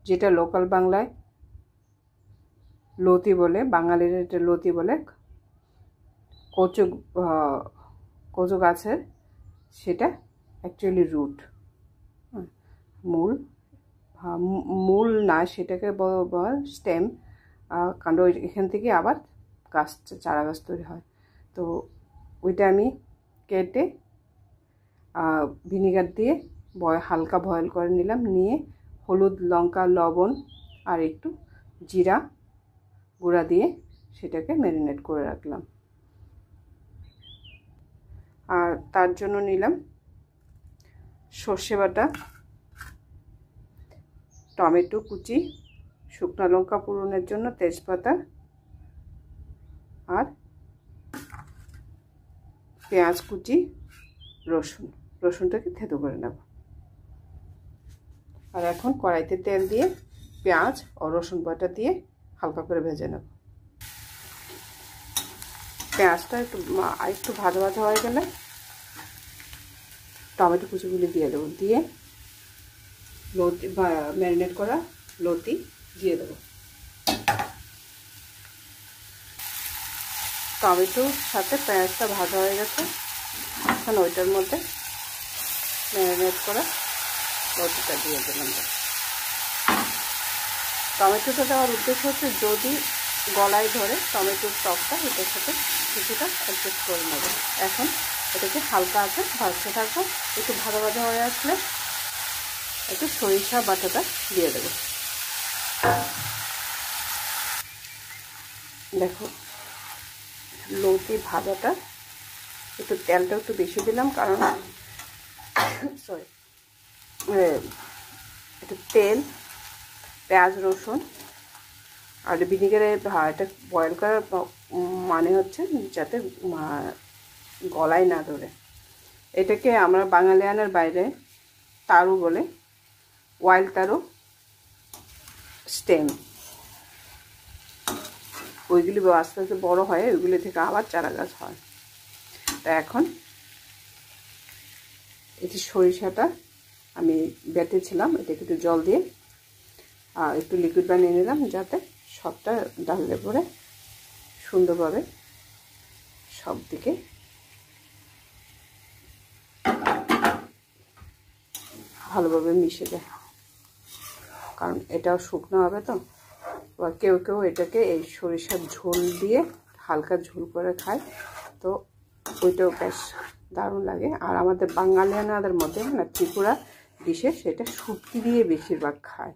যেটা লোকাল বাংলায় লতি বলে, বাঙালির এটা লতি বলে, কচু কচু গাছের, সেটা অ্যাকচুয়ালি রুট, মূল মূল না, সেটাকে স্টেম, কাণ্ড। এখান থেকে আবার গাছ, চারা গাছ তৈরি হয়। তো ওইটা আমি কেটে ভিনিগার দিয়ে হালকা বয়েল করে নিলাম, নিয়ে হলুদ, লঙ্কা, লবণ আর একটু জিরা গুঁড়া দিয়ে সেটাকে ম্যারিনেট করে রাখলাম। আর তার জন্য নিলাম সর্ষে বাটা, টমেটো কুচি, শুকনো লঙ্কা ফোড়নের জন্য তেজপাতা, আর পেঁয়াজ কুচি, রসুনটাকে থেতো করে নেব। আর এখন কড়াইতে তেল দিয়ে পেঁয়াজ ও রসুন বাটা দিয়ে হালকা করে ভেজে নেব। পেঁয়াজটা একটু ভাজা ভাজা হয়ে গেলে টমেটো কুচিগুলি দিয়ে দেবো, দিয়ে লতি ম্যারিনেট করা লতি দিয়ে দেবো। টমেটোর সাথে পেঁয়াজটা ভাজা হয়ে গেছে, এখন ওইটার মধ্যে ম্যারিনেট করা লতিটা দিয়ে দিলাম। টমেটোটা দেওয়ার উদ্দেশ্য হচ্ছে যদি গলায় ধরে টমেটোর টকটা এটার সাথে কিছুটা অ্যাডজাস্ট করে নেব। এখন এটাকে হালকা আছে ভাজতে থাকবো, একটু ভাজা ভাজা হয়ে আসলে একটু সরিষা বাটাটা দিয়ে দেবো। দেখো লতি ভাজাটা একটু তেলটা একটু বেশি দিলাম, কারণ একটু তেল, পেঁয়াজ, রসুন আর ভিনিগারে এটা বয়েল করার মানে হচ্ছে যাতে গলায় না ধরে। এটাকে আমরা বাঙালিয়ানার বাইরে তারু বলে, ওয়াইল্ড তারু স্টেম। ওইগুলি আস্তে আস্তে বড়ো হয়, ওইগুলি থেকে আবার চারা গাছ হয়। তা এখন এই যে সরিষাটা আমি বেটেছিলাম, এটাকে একটু জল দিয়ে একটু লিকুইড বানিয়ে নিলাম, যাতে সবটা ডালে পরে সুন্দরভাবে সব দিকে ভালোভাবে মিশে যায়। কারণ এটাও শুকনো হবে, তো বা কেউ কেউ এটাকে এই সরিষার ঝোল দিয়ে হালকা ঝোল করে খায়, তো ওইটাও বেশ দারুণ লাগে। আর আমাদের বাঙালিয়ানাদের মধ্যে না ত্রিপুরা ডিশে সেটা শুটকি দিয়ে বেশিরভাগ খায়।